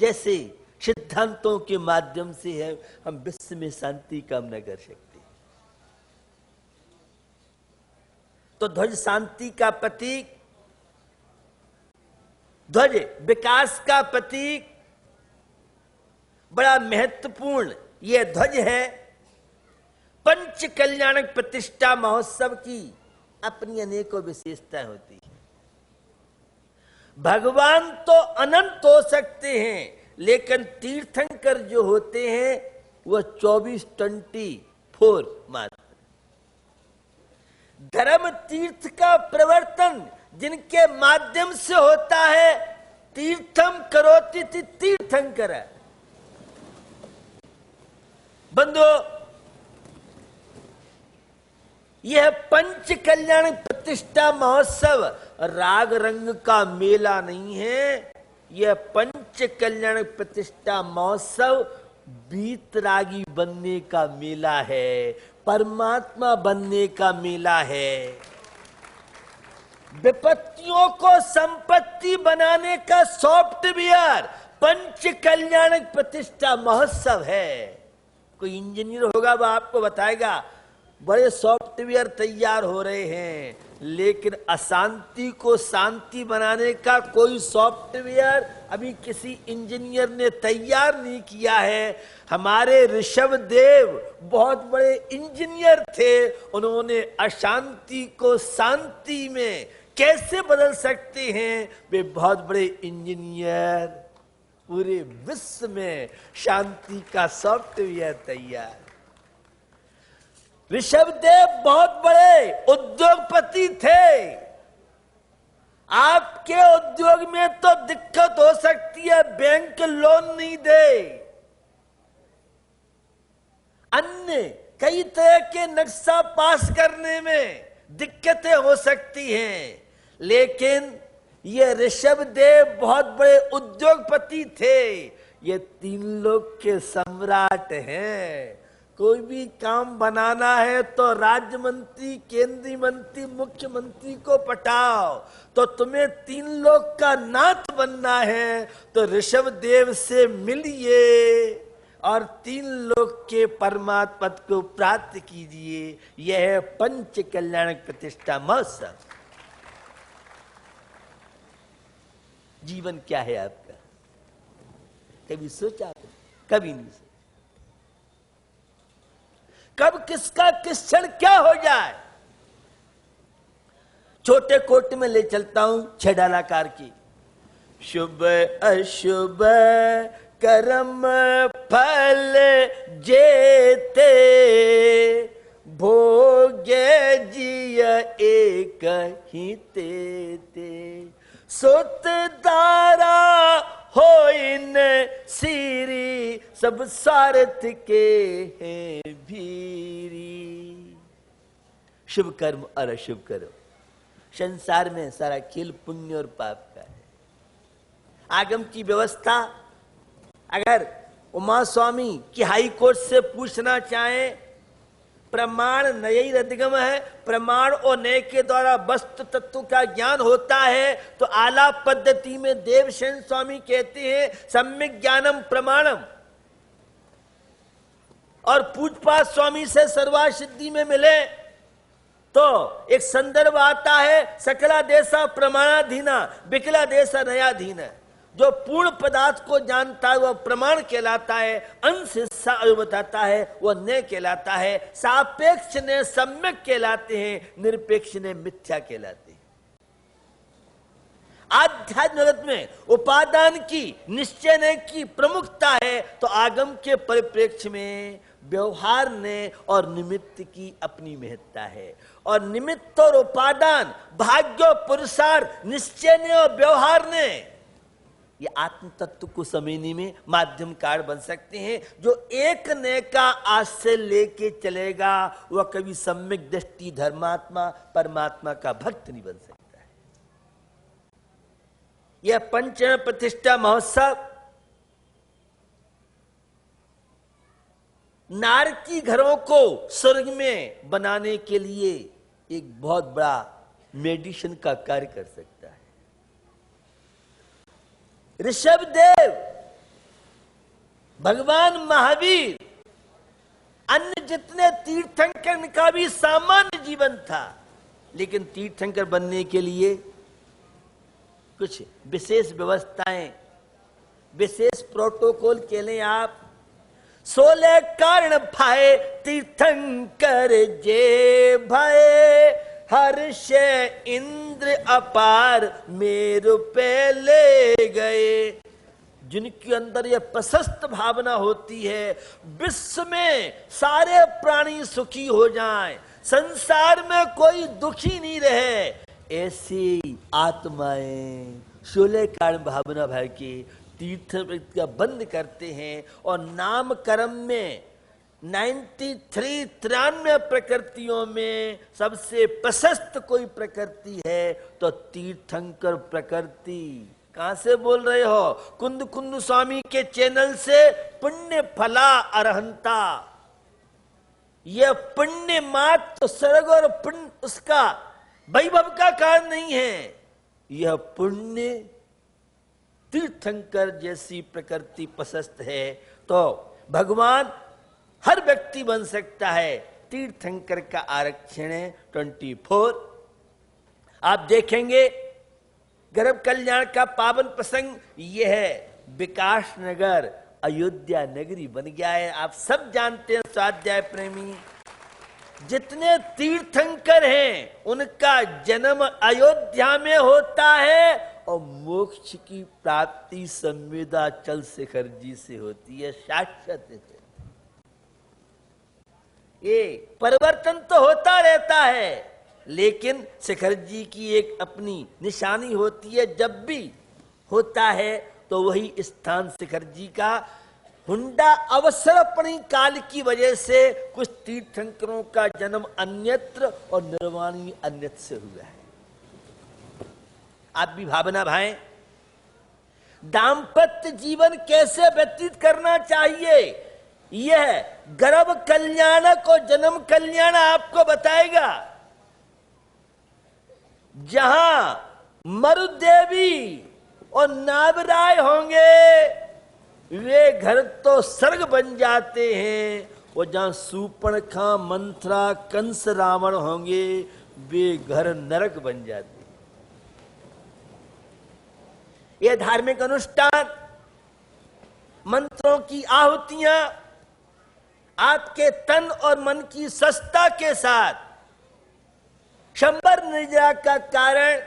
जैसे सिद्धांतों के माध्यम से है हम विश्व में शांति कामना कर सकते हैं। तो ध्वज शांति का प्रतीक, ध्वज विकास का प्रतीक, बड़ा महत्वपूर्ण यह ध्वज है। पंच कल्याणक प्रतिष्ठा महोत्सव की अपनी अनेकों विशेषताएं होती है। भगवान तो अनंत हो सकते हैं, लेकिन तीर्थंकर जो होते हैं वह 24/24 मात्र। धर्म तीर्थ का प्रवर्तन जिनके माध्यम से होता है, तीर्थम करोति तीर्थंकर। बंधु, यह पंच कल्याण प्रतिष्ठा महोत्सव राग रंग का मेला नहीं है। यह पंच कल्याण प्रतिष्ठा महोत्सव वीतरागी बनने का मेला है, परमात्मा बनने का मेला है, विपत्तियों को संपत्ति बनाने का सॉफ्टवेयर पंच कल्याण प्रतिष्ठा महोत्सव है। कोई इंजीनियर होगा वह आपको बताएगा बड़े सॉफ्टवेयर तैयार हो रहे हैं, लेकिन अशांति को शांति बनाने का कोई सॉफ्टवेयर अभी किसी इंजीनियर ने तैयार नहीं किया है। हमारे ऋषभ देव बहुत बड़े इंजीनियर थे, उन्होंने अशांति को शांति में कैसे बदल सकते हैं, वे बहुत बड़े इंजीनियर, पूरे विश्व में शांति का सॉफ्टवेयर तैयार। ऋषभ देव बहुत बड़े उद्योगपति थे। आपके उद्योग में तो दिक्कत हो सकती है, बैंक लोन नहीं दे, अन्य कई तरह के नक्शा पास करने में दिक्कतें हो सकती हैं, लेकिन ये ऋषभ देव बहुत बड़े उद्योगपति थे। ये 3 लोग के सम्राट हैं। कोई भी काम बनाना है तो राज्य मंत्री, केंद्रीय मंत्री, मुख्यमंत्री को पटाओ। तो तुम्हें 3 लोग का नाथ बनना है तो ऋषभ देव से मिलिए और 3 लोग के परमात्मा पद को प्राप्त कीजिए। यह है पंच कल्याण प्रतिष्ठा महोत्सव। जीवन क्या है आपका? कभी सोचा आपने? कभी नहीं सोचा। कब किसका किस क्षण क्या हो जाए। छोटे कोट में ले चलता हूं 6 डालाकार की। शुभ अशुभ कर्म फल जेते, भोग्य जिय एक ही तेते, सुत दारा हो इन सीरी, सब स्वार्थ के हैं भीरी। शुभ कर्म और अशुभ कर्म, संसार में सारा खेल पुण्य और पाप का है। आगम की व्यवस्था अगर उमा स्वामी की हाई कोर्ट से पूछना चाहें, प्रमाण नयी अधिगम है, प्रमाण और नय के द्वारा वस्तु तत्व का ज्ञान होता है। तो आला पद्धति में देवसेन स्वामी कहते हैं सम्यक ज्ञानम प्रमाणम, और पूजपाठ स्वामी से सर्वा सिद्धि में मिले तो एक संदर्भ आता है सकला देशा प्रमाणाधीना, विकला देशा नयाधीना। जो पूर्ण पदार्थ को जानता है वह प्रमाण कहलाता है, अंश हिस्सा बताता है वह नय कहलाता है, सापेक्ष ने सम्यक कहलाते हैं, निरपेक्ष ने मिथ्या कहलाते हैं। आध्यात्म जगत में उपादान की निश्चय ने की प्रमुखता है, तो आगम के परिप्रेक्ष्य में व्यवहार ने और निमित्त की अपनी महत्ता है। और निमित्त और उपादान, भाग्य, पुरुषार्थ, निश्चय ने और व्यवहार ने ये आत्म तत्व को समझने में माध्यम कार बन सकते हैं। जो एक ने का आश्रय लेके चलेगा वह कभी सम्यक दृष्टि धर्मात्मा परमात्मा का भक्त नहीं बन सकता है। यह पंच प्रतिष्ठा महोत्सव नारकी घरों को स्वर्ग में बनाने के लिए एक बहुत बड़ा मेडिसिन का कार्य कर सकता है। ऋषभ देव भगवान महावीर, अन्य जितने तीर्थंकर का भी सामान्य जीवन था, लेकिन तीर्थंकर बनने के लिए कुछ विशेष व्यवस्थाएं, विशेष प्रोटोकॉल के लिए आप 16 कारण भाए तीर्थंकर जे भय, हर्ष इंद्र अपार मेरु पे ले गए। जिनके अंदर यह प्रशस्त भावना होती है, विश्व में सारे प्राणी सुखी हो जाएं, संसार में कोई दुखी नहीं रहे, ऐसी आत्माएं 16 कारण भावना भर के तीर्थ का बंद करते हैं। और नाम कर्म में 93 प्रकृतियों में सबसे प्रशस्त कोई प्रकृति है तो तीर्थंकर प्रकृति। कहां से बोल रहे हो? कुंद कुंद स्वामी के चैनल से। पुण्य फला अरहंता, यह पुण्य मात्र स्वर्ग और पुण्य उसका वैभव का कारण नहीं है, यह पुण्य तीर्थंकर जैसी प्रकृति प्रशस्त है। तो भगवान हर व्यक्ति बन सकता है। तीर्थंकर का आरक्षण है 24। आप देखेंगे गर्भ कल्याण का पावन प्रसंग यह है। विकास नगर अयोध्या नगरी बन गया है। आप सब जानते हैं स्वाध्याय प्रेमी, जितने तीर्थंकर हैं उनका जन्म अयोध्या में होता है और मोक्ष की प्राप्ति संवेदाचल शिखर जी से होती है, साक्षात से। ये परिवर्तन तो होता रहता है, लेकिन शिखर जी की एक अपनी निशानी होती है। जब भी होता है तो वही स्थान शिखर जी का हुंडा अवसरपणी काल की वजह से कुछ तीर्थंकरों का जन्म अन्यत्र और निर्वाणी अन्यत्र से हुआ है। आप भी भावना भाएं, दाम्पत्य जीवन कैसे व्यतीत करना चाहिए, यह गर्भ कल्याणक और जन्म कल्याण आपको बताएगा। जहां मरुदेवी और नावराय होंगे वे घर तो स्वर्ग बन जाते हैं, और जहां सूर्पणखा मंथरा कंस रावण होंगे वे घर नरक बन जाते हैं। ये धार्मिक अनुष्ठान, मंत्रों की आहुतियां आपके तन और मन की स्वस्थता के साथ शंबर निर्जरा का कारण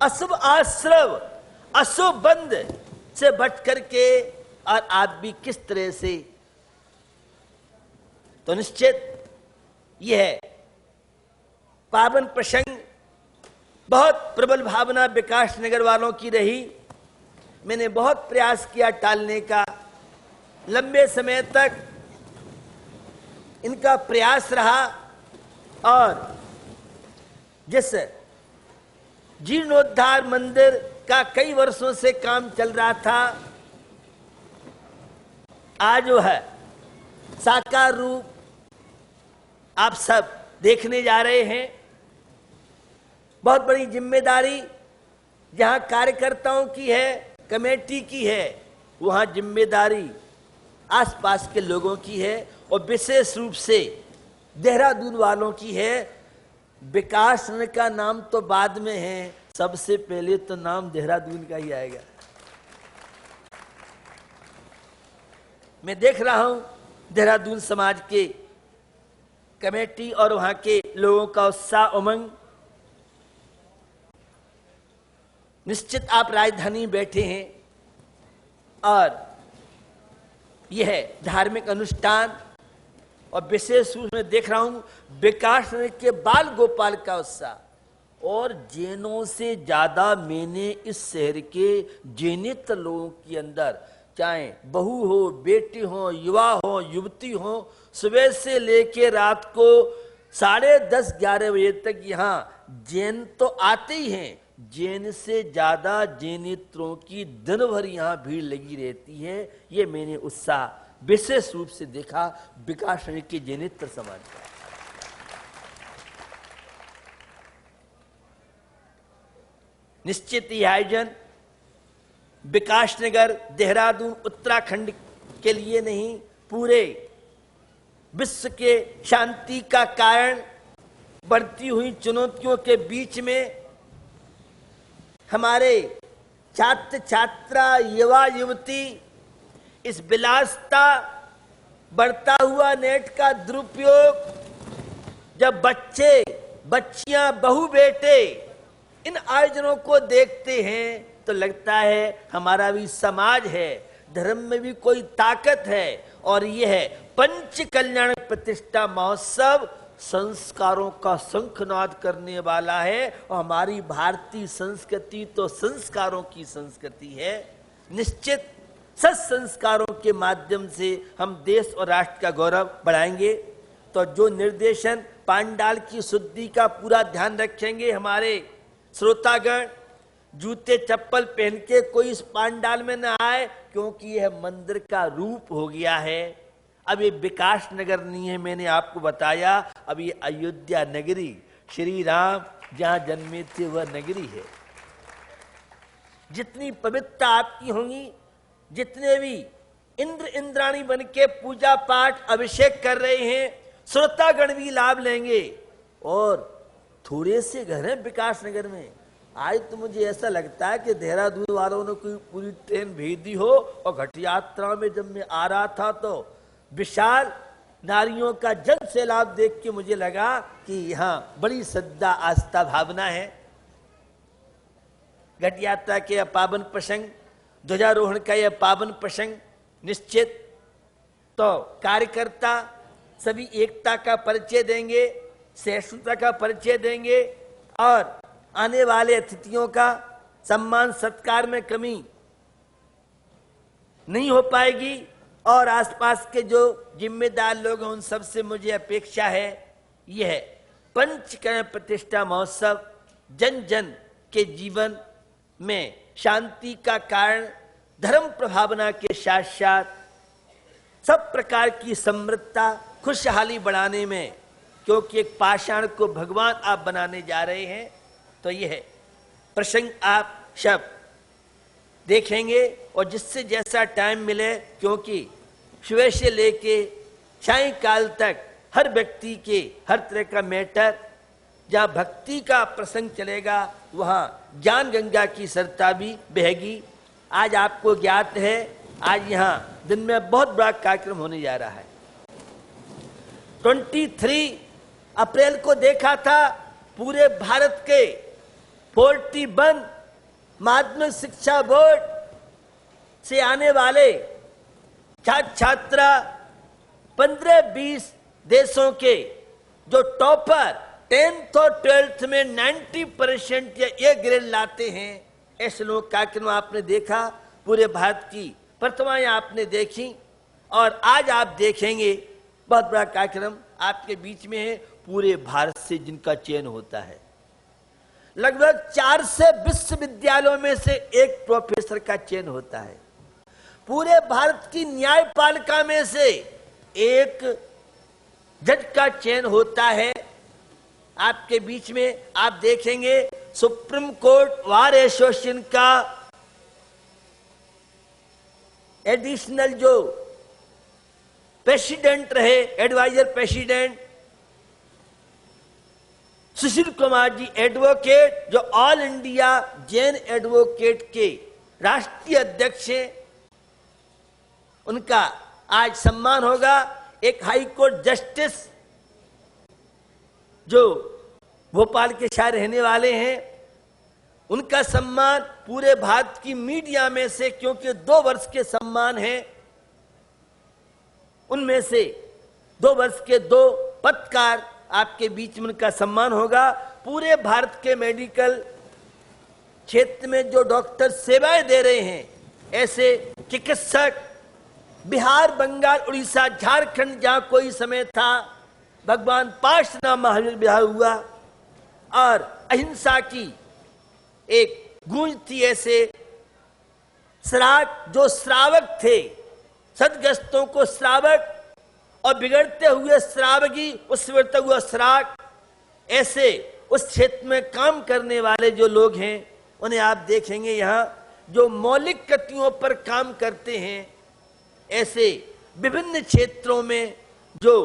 अशुभ आश्रव, अशुभ बंध से बच करके, और आप भी किस तरह से, तो निश्चित यह पावन प्रसंग बहुत प्रबल भावना विकास नगर वालों की रही। मैंने बहुत प्रयास किया टालने का, लंबे समय तक इनका प्रयास रहा, और जिस जीर्णोद्धार मंदिर का कई वर्षों से काम चल रहा था, आज जो है साकार रूप आप सब देखने जा रहे हैं। बहुत बड़ी जिम्मेदारी जहां कार्यकर्ताओं की है, कमेटी की है, वहां जिम्मेदारी आसपास के लोगों की है, और विशेष रूप से देहरादून वालों की है। विकास का नाम तो बाद में है, सबसे पहले तो नाम देहरादून का ही आएगा। मैं देख रहा हूं देहरादून समाज के कमेटी और वहां के लोगों का उत्साह, उमंग। निश्चित आप राजधानी बैठे हैं और यह धार्मिक अनुष्ठान, और विशेष रूप में देख रहा हूं विकास के बाल गोपाल का उत्साह। और जैनों से ज्यादा मैंने इस शहर के जैनेतर लोगों के अंदर, चाहे बहू हो, बेटी हो, युवा हो, युवती हो, सुबह से लेके रात को 10:30-11 बजे तक यहाँ जैन तो आते ही हैं, जैन से ज्यादा जैनेतरों की दिन भर यहाँ भीड़ लगी रहती है। ये मैंने उत्साह विशेष रूप से देखा विकास के जैनेतर समाज का। निश्चित ही आयोजन विकासनगर, देहरादून, उत्तराखंड के लिए नहीं, पूरे विश्व के शांति का कारण बढ़ती हुई चुनौतियों के बीच में हमारे छात्र छात्रा, युवा युवती इस विलासिता, बढ़ता हुआ नेट का दुरुपयोग, जब बच्चे बच्चियां, बहू बेटे इन आयोजनों को देखते हैं तो लगता है हमारा भी समाज है, धर्म में भी कोई ताकत है। और यह है पंच कल्याण प्रतिष्ठा महोत्सव संस्कारों का शंखनाद करने वाला है। और हमारी भारतीय संस्कृति तो संस्कारों की संस्कृति है। निश्चित सत्संस्कारों के माध्यम से हम देश और राष्ट्र का गौरव बढ़ाएंगे। तो जो निर्देशन पांडाल की शुद्धि का पूरा ध्यान रखेंगे हमारे श्रोतागण, जूते चप्पल पहन के कोई इस पांडाल में न आए, क्योंकि यह मंदिर का रूप हो गया है। अब ये विकास नगर नहीं है, मैंने आपको बताया, अब ये अयोध्या नगरी, श्री राम जहां जन्मे थे वह नगरी है। जितनी पवित्रता आपकी होंगी, जितने भी इंद्र इंद्राणी बन के पूजा पाठ अभिषेक कर रहे हैं, श्रोतागण भी लाभ लेंगे। और थोड़े से घर हैं विकास नगर में। आज तो मुझे ऐसा लगता है कि देहरादून वालों ने कोई पूरी ट्रेन भेज दी हो। और घट यात्रा में जब मैं आ रहा था तो विशाल नारियों का जन सैलाब देख के मुझे लगा कि यहाँ बड़ी श्रद्धा, आस्था, भावना है। घट यात्रा के पावन प्रसंग, ध्वजारोहण का यह पावन प्रसंग, निश्चित तो कार्यकर्ता सभी एकता का परिचय देंगे, सहिष्णुता का परिचय देंगे और आने वाले अतिथियों का सम्मान सत्कार में कमी नहीं हो पाएगी। और आसपास के जो जिम्मेदार लोग हैं उन सब से मुझे अपेक्षा है, यह पंचकर्म प्रतिष्ठा महोत्सव जन जन के जीवन में शांति का कारण, धर्म प्रभावना के साथ साथ सब प्रकार की समृद्धता, खुशहाली बढ़ाने में, क्योंकि एक पाषाण को भगवान आप बनाने जा रहे हैं। तो यह प्रसंग आप सब देखेंगे और जिससे जैसा टाइम मिले, क्योंकि सुबह से लेके सायंकाल तक हर व्यक्ति के हर तरह का मैटर, जहाँ भक्ति का प्रसंग चलेगा वहाँ ज्ञान गंगा की सरता भी बहेगी। आज आपको ज्ञात है, आज यहाँ दिन में बहुत बड़ा कार्यक्रम होने जा रहा है। 23 अप्रैल को देखा था पूरे भारत के 41 माध्यमिक शिक्षा बोर्ड से आने वाले छात्र छात्रा 15-20 देशों के जो टॉपर 10th और 12th में 90% या ए ग्रेड लाते हैं, ऐसे लोग कार्यक्रम आपने देखा। पूरे भारत की प्रतिमाएं आपने देखी और आज आप देखेंगे बहुत बड़ा कार्यक्रम आपके बीच में है। पूरे भारत से जिनका चयन होता है, लगभग 4 से विश्वविद्यालयों में से एक प्रोफेसर का चयन होता है। पूरे भारत की न्यायपालिका में से एक जज का चयन होता है। आपके बीच में आप देखेंगे सुप्रीम कोर्ट बार एसोसिएशन का एडिशनल जो प्रेसिडेंट रहे, adviser president Sushil Kumar ji advocate, जो ऑल इंडिया जैन एडवोकेट के राष्ट्रीय अध्यक्ष हैं, उनका आज सम्मान होगा। एक हाई कोर्ट जस्टिस जो भोपाल के शायर रहने वाले हैं, उनका सम्मान पूरे भारत की मीडिया में से, क्योंकि 2 वर्ष के सम्मान हैं, उनमें से 2 वर्ष के 2 पत्रकार आपके बीच में उनका सम्मान होगा। पूरे भारत के मेडिकल क्षेत्र में जो डॉक्टर सेवाएं दे रहे हैं, ऐसे चिकित्सक बिहार, बंगाल, उड़ीसा, झारखंड, जहां कोई समय था भगवान पार्श्वनाथ महावीर विवाह हुआ और अहिंसा की एक गूंज थी, ऐसे श्रावक जो श्रावक थे, सदग्रस्तों को श्रावक और बिगड़ते हुए श्रावकी, उस बिगड़ता हुआ श्रावक, ऐसे उस क्षेत्र में काम करने वाले जो लोग हैं उन्हें आप देखेंगे यहाँ जो मौलिक कतियों पर काम करते हैं, ऐसे विभिन्न क्षेत्रों में जो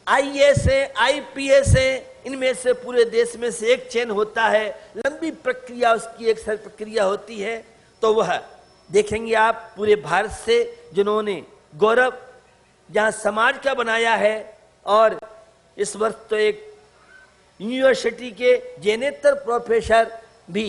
आईएएस है, आईपीएस है, इनमें से पूरे देश में से एक चयन होता है, लंबी प्रक्रिया, उसकी एक सर प्रक्रिया होती है। तो वह देखेंगे आप पूरे भारत से जिन्होंने गौरव जहां समाज का बनाया है। और इस वर्ष तो एक यूनिवर्सिटी के जेनेतर प्रोफेसर भी